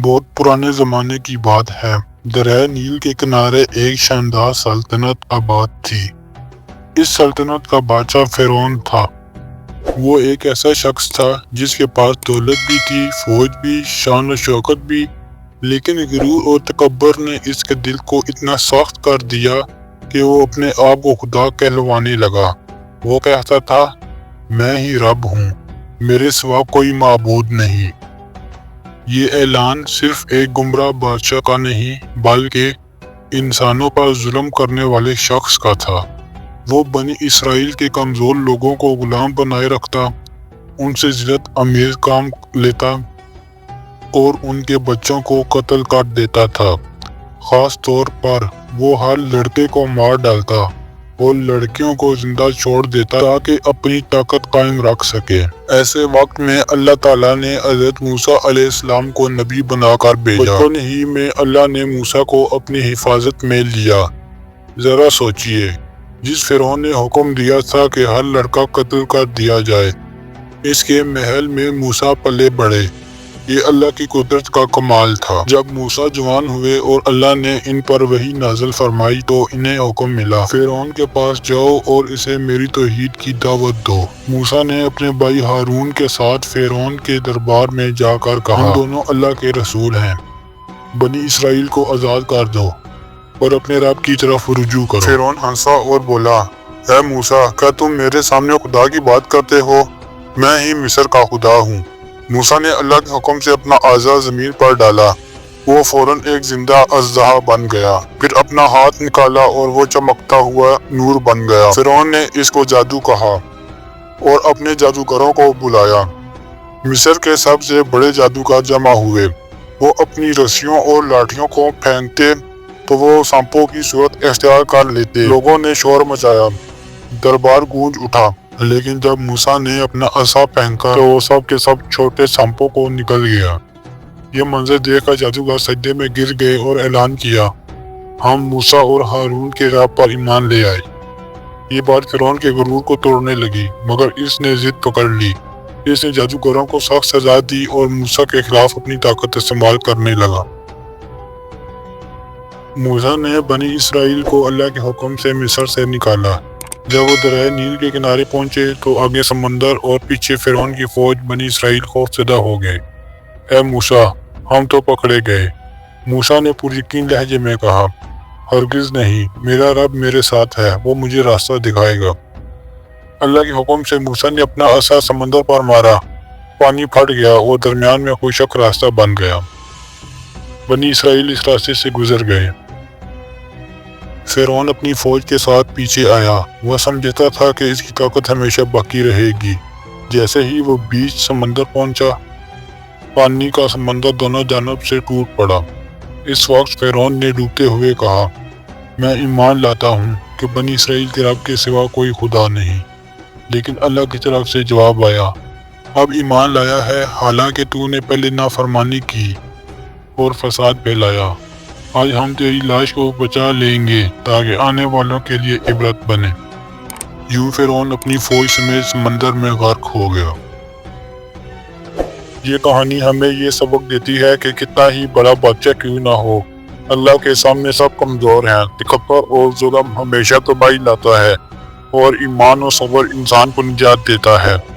بہت پرانے زمانے کی بات ہے۔ دریائے نیل کے کنارے ایک شاندار سلطنت آباد تھی۔ اس سلطنت کا بادشاہ فرعون تھا۔ وہ ایک ایسا شخص تھا جس کے پاس دولت بھی تھی، فوج بھی، شان و شوکت بھی، لیکن غرور اور تکبر نے اس کے دل کو اتنا سخت کر دیا کہ وہ اپنے آپ کو خدا کہلوانے لگا۔ وہ کہتا تھا، میں ہی رب ہوں، میرے سوا کوئی معبود نہیں۔ یہ اعلان صرف ایک گمراہ بادشاہ کا نہیں بلکہ انسانوں پر ظلم کرنے والے شخص کا تھا۔ وہ بنی اسرائیل کے کمزور لوگوں کو غلام بنائے رکھتا، ان سے ذلت آمیز کام لیتا اور ان کے بچوں کو قتل کر دیتا تھا۔ خاص طور پر وہ ہر لڑکے کو مار ڈالتا اور لڑکیوں کو زندہ چھوڑ دیتا تاکہ اپنی طاقت قائم رکھ سکے۔ ایسے وقت میں اللہ تعالیٰ نے حضرت موسیٰ علیہ السلام کو نبی بنا کر بھیجا۔ بچپن ہی میں اللہ نے موسیٰ کو اپنی حفاظت میں لیا۔ ذرا سوچئے، جس فرعون نے حکم دیا تھا کہ ہر لڑکا قتل کر دیا جائے، اس کے محل میں موسیٰ پلے بڑھے۔ یہ اللہ کی قدرت کا کمال تھا۔ جب موسیٰ جوان ہوئے اور اللہ نے ان پر وحی نازل فرمائی تو انہیں حکم ملا، فرعون کے پاس جاؤ اور اسے میری توحید کی دعوت دو۔ موسیٰ نے اپنے بھائی ہارون کے ساتھ فرعون کے دربار میں جا کر کہا، ہم دونوں اللہ کے رسول ہیں، بنی اسرائیل کو آزاد کر دو اور اپنے رب کی طرف رجوع کرو۔ فرعون ہنسا اور بولا، اے موسیٰ، کیا تم میرے سامنے خدا کی بات کرتے ہو؟ میں ہی مصر کا خدا ہوں۔ موسیٰ نے اللہ کے حکم سے اپنا اعضا زمین پر ڈالا۔ وہ فوراً ایک زندہ اژدہا بن گیا۔ پھر اپنا ہاتھ نکالا اور وہ چمکتا ہوا نور بن گیا۔ فرعون نے اس کو جادو کہا اور اپنے جادوگروں کو بلایا۔ مصر کے سب سے بڑے جادوگر جمع ہوئے۔ وہ اپنی رسیوں اور لاٹھیوں کو پھینکتے تو وہ سانپوں کی صورت اختیار کر لیتے۔ لوگوں نے شور مچایا، دربار گونج اٹھا۔ لیکن جب موسیٰ نے اپنا عصا پھینکا تو وہ سب کے سب چھوٹے سانپوں کو نکل گیا۔ یہ منظر دیکھ کر جادوگر سجدے میں گر گئے اور اعلان کیا، ہم موسیٰ اور ہارون کے رب پر ایمان لے آئے۔ یہ بات فرعون کے غرور کو توڑنے لگی، مگر اس نے ضد پکڑ لی۔ اس نے جادوگروں کو سخت سزا دی اور موسیٰ کے خلاف اپنی طاقت استعمال کرنے لگا۔ موسیٰ نے بنی اسرائیل کو اللہ کے حکم سے مصر سے نکالا۔ جب وہ دریائے نیل کے کنارے پہنچے تو آگے سمندر اور پیچھے فرعون کی فوج بنی اسرائیل خوفزدہ ہو گئے۔ اے موسیٰ، ہم تو پکڑے گئے۔ موسیٰ نے پر یقین لہجے میں کہا، ہرگز نہیں، میرا رب میرے ساتھ ہے، وہ مجھے راستہ دکھائے گا۔ اللہ کے حکم سے موسیٰ نے اپنا عصا سمندر پر مارا، پانی پھٹ گیا اور درمیان میں خشک راستہ بن گیا۔ بنی اسرائیل اس راستے سے گزر گئے۔ فرعون اپنی فوج کے ساتھ پیچھے آیا۔ وہ سمجھتا تھا کہ اس کی طاقت ہمیشہ باقی رہے گی۔ جیسے ہی وہ بیچ سمندر پہنچا، پانی کا سمندر دونوں جانب سے ٹوٹ پڑا۔ اس وقت فرعون نے ڈوبتے ہوئے کہا، میں ایمان لاتا ہوں کہ بنی اسرائیل کے رب کے سوا کوئی خدا نہیں۔ لیکن اللہ کی طرف سے جواب آیا، اب ایمان لایا ہے حالانکہ تو نے پہلے نافرمانی کی اور فساد پھیلایا۔ آج ہم تیری لاش کو بچا لیں گے تاکہ آنے والوں کے لیے عبرت بنے۔ یوں فرعون اپنی فوج سمیت سمندر میں غرق ہو گیا۔ یہ کہانی ہمیں یہ سبق دیتی ہے کہ کتنا ہی بڑا بادشاہ کیوں نہ ہو، اللہ کے سامنے سب کمزور ہیں۔ تکبر اور ظلم ہمیشہ تباہی لاتا ہے اور ایمان و صبر انسان کو نجات دیتا ہے۔